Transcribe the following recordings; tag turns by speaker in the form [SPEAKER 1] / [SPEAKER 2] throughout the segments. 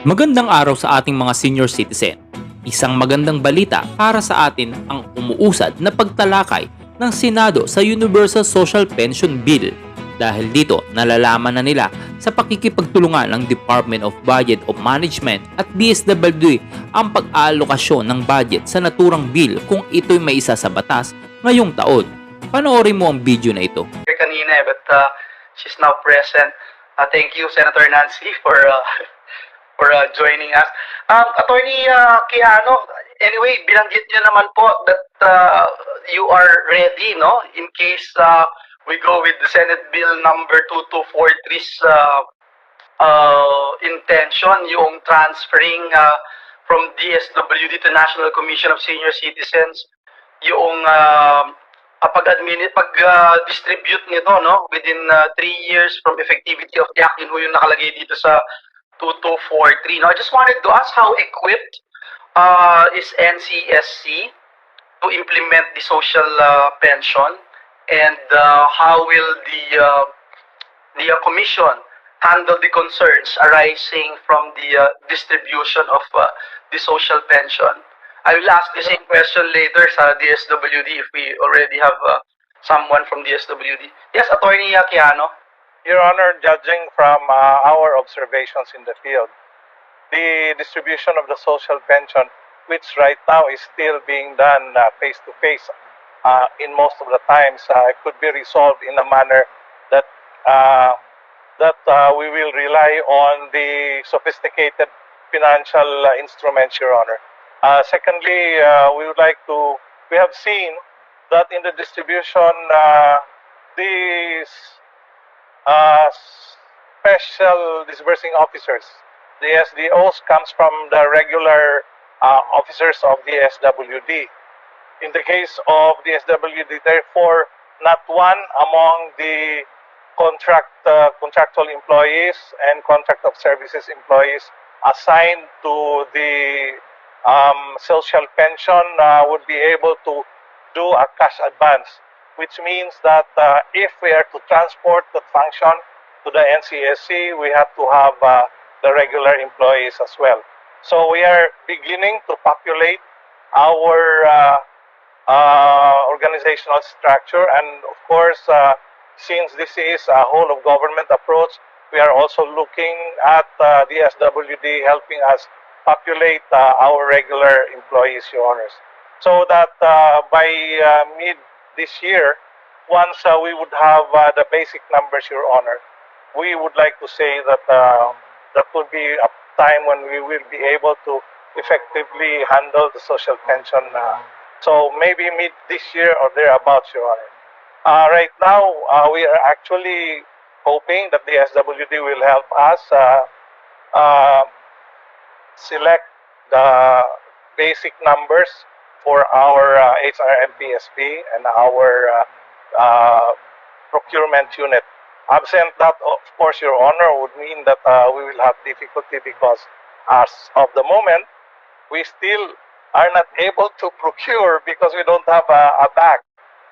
[SPEAKER 1] Magandang araw sa ating mga senior citizen. Isang magandang balita para sa atin ang umuusad na pagtalakay ng Senado sa Universal Social Pension Bill. Dahil dito, nalalaman na nila sa pakikipagtulungan ng Department of Budget of Management at DSWD ang pag-aalokasyon ng budget sa naturang bill kung ito'y maisa sa batas ngayong taon. Panoorin mo ang video na ito.
[SPEAKER 2] Kanina, but she's now present. Thank you, Senator Nancy, for joining us. Attorney Quijano, anyway, binanggit niyo naman po that you are ready, no? In case we go with the Senate Bill number 2243's intention, yung transferring from DSWD to National Commission of Senior Citizens, yung pag-distribute nito, no, within 3 years from effectivity of the act, yun yung nakalagay dito sa 2243. Now, I just wanted to ask how equipped is NCSC to implement the social pension, and how will the commission handle the concerns arising from the distribution of the social pension. I will ask the same question later sa DSWD if we already have someone from DSWD. Yes, Attorney Quijano.
[SPEAKER 3] Your Honor, judging from our observations in the field, the distribution of the social pension, which right now is still being done face-to-face in most of the times, could be resolved in a manner that we will rely on the sophisticated financial instruments, Your Honor. Secondly, we have seen that in the distribution, these special disbursing officers, the SDOs, comes from the regular officers of the SWD. In the case of the SWD, therefore, not one among the contractual employees and contract of services employees assigned to the social pension would be able to do a cash advance, which means that if we are to transport the function to the NCSC, we have to have the regular employees as well. So we are beginning to populate our organizational structure, and of course, since this is a whole of government approach, we are also looking at the SWD helping us populate our regular employees, Your Honors. So that by mid this year, once we would have the basic numbers, Your Honor, we would like to say that that would be a time when we will be able to effectively handle the social pension. So maybe mid this year or thereabouts, Your Honor. Right now, we are actually hoping that the SWD will help us select the basic numbers for our HRMPSB and our procurement unit. Absent that, of course, Your Honor, would mean that we will have difficulty because as of the moment, we still are not able to procure because we don't have a bag.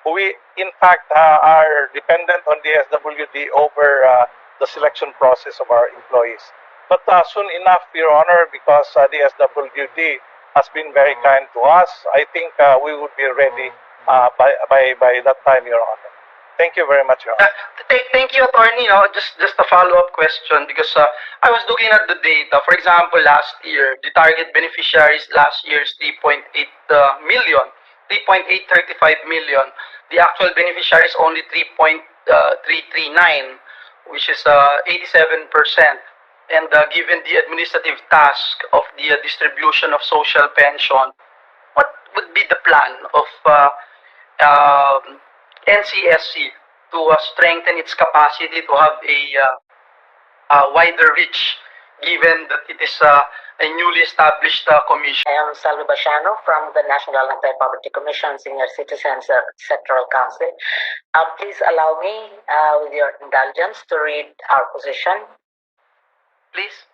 [SPEAKER 3] We, in fact, are dependent on the SWD over the selection process of our employees. But soon enough, Your Honor, because the SWD has been very kind to us, I think we would be ready by that time, Your Honor. Thank you very much, Your Honor.
[SPEAKER 2] Thank you, Attorney. No, just a follow-up question, because I was looking at the data. For example, last year, the target beneficiaries last year is 3.8 million, 3.835 million. The actual beneficiaries only 3.339, which is 87%. And given the administrative task of the distribution of social pension, what would be the plan of NCSC to strengthen its capacity to have a wider reach, given that it is a newly established commission?
[SPEAKER 4] I am Salvi Basiano from the National Anti-Poverty Commission Senior Citizens Sectoral Council. Please allow me, with your indulgence, to read our position.
[SPEAKER 2] Please.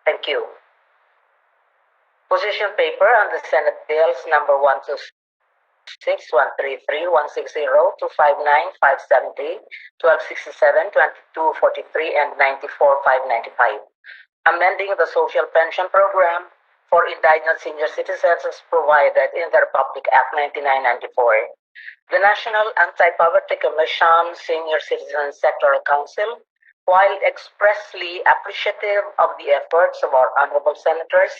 [SPEAKER 4] Thank you. Position paper on the Senate Bills number 126, 133, 160, 259, 570, 1267, 2243, and 94, 595. amending the social pension program for indigent senior citizens as provided in the Republic Act 9994. The National Anti-Poverty Commission Senior Citizen Sectoral Council, while expressly appreciative of the efforts of our honorable senators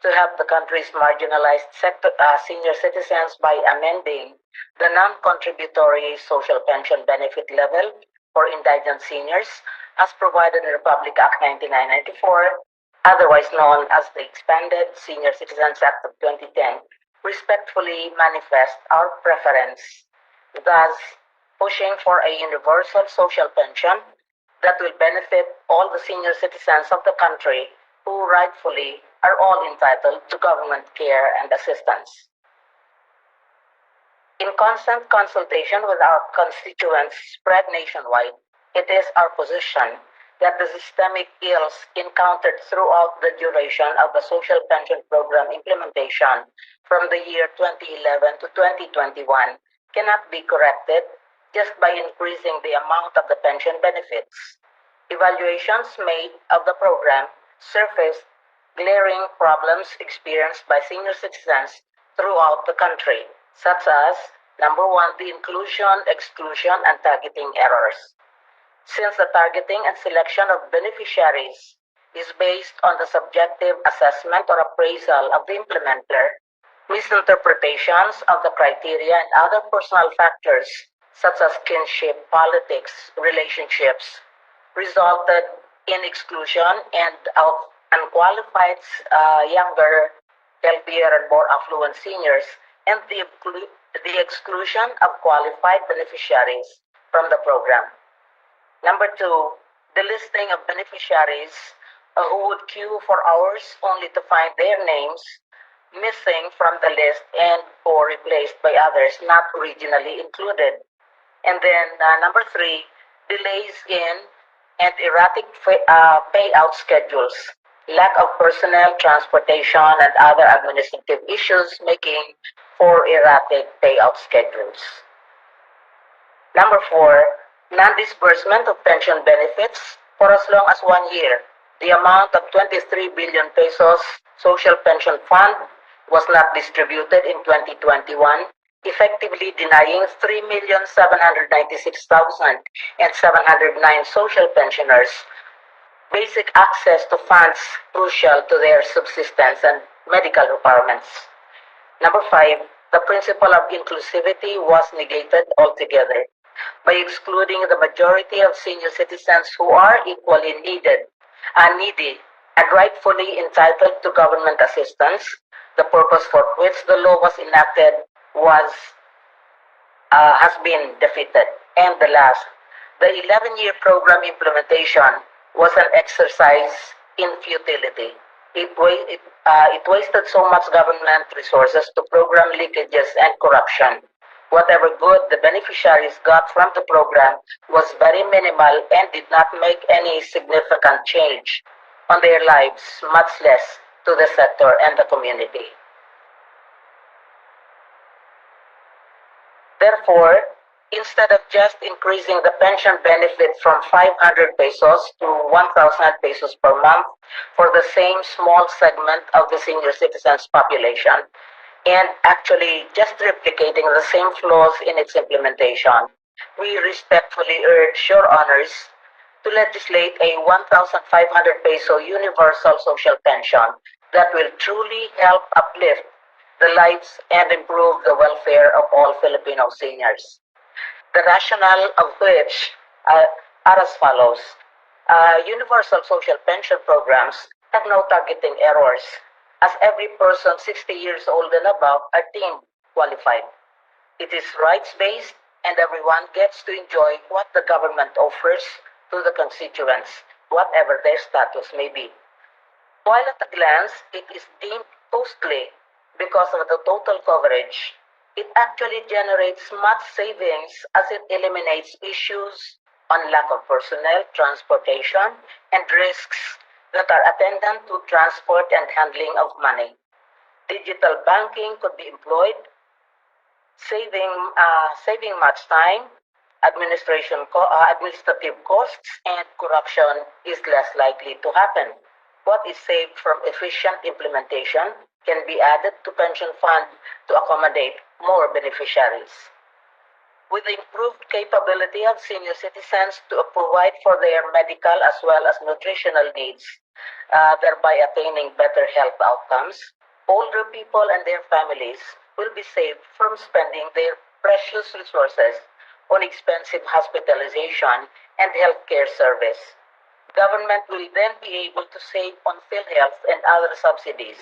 [SPEAKER 4] to help the country's marginalized senior citizens by amending the non-contributory social pension benefit level for indigent seniors as provided in Republic Act 9994, otherwise known as the Expanded Senior Citizens Act of 2010, respectfully manifest our preference, thus pushing for a universal social pension that will benefit all the senior citizens of the country who rightfully are all entitled to government care and assistance. In constant consultation with our constituents spread nationwide, it is our position that the systemic ills encountered throughout the duration of the social pension program implementation from the year 2011 to 2021 cannot be corrected just by increasing the amount of the pension benefits. Evaluations made of the program surfaced glaring problems experienced by senior citizens throughout the country, such as number one, the inclusion, exclusion, and targeting errors. Since the targeting and selection of beneficiaries is based on the subjective assessment or appraisal of the implementer, misinterpretations of the criteria and other personal factors such as kinship, politics, relationships resulted in exclusion and of unqualified younger, healthier, and more affluent seniors, and the exclusion of qualified beneficiaries from the program. Number two, the listing of beneficiaries who would queue for hours only to find their names missing from the list and or replaced by others not originally included. And then number three, delays in and erratic payout schedules, lack of personnel, transportation, and other administrative issues making for erratic payout schedules. Number four, non-disbursement of pension benefits for as long as 1 year. The amount of 23 billion pesos social pension fund was not distributed in 2021, effectively denying 3,796,709 social pensioners basic access to funds crucial to their subsistence and medical requirements. Number five, the principle of inclusivity was negated altogether by excluding the majority of senior citizens who are equally needy, and rightfully entitled to government assistance. The purpose for which the law was enacted has been defeated. And the last, the 11-year program implementation was an exercise in futility. It wasted so much government resources to program leakages and corruption. Whatever good the beneficiaries got from the program was very minimal and did not make any significant change on their lives, much less to the sector and the community. Therefore, instead of just increasing the pension benefit from 500 pesos to 1,000 pesos per month for the same small segment of the senior citizens population, and actually just replicating the same flaws in its implementation, we respectfully urge your honors to legislate a 1,500 peso universal social pension that will truly help uplift the lives and improve the welfare of all Filipino seniors. The rationale of which are as follows. Universal social pension programs have no targeting errors, as every person 60 years old and above are deemed qualified. It is rights-based, and everyone gets to enjoy what the government offers to the constituents, whatever their status may be. While at a glance, it is deemed costly because of the total coverage, it actually generates much savings as it eliminates issues on lack of personnel, transportation, and risks that are attendant to transport and handling of money. Digital banking could be employed, saving much time, administrative costs, and corruption is less likely to happen. What is saved from efficient implementation can be added to pension fund to accommodate more beneficiaries. With the improved capability of senior citizens to provide for their medical as well as nutritional needs, thereby attaining better health outcomes, older people and their families will be saved from spending their precious resources on expensive hospitalization and healthcare service. Government will then be able to save on PhilHealth and other subsidies,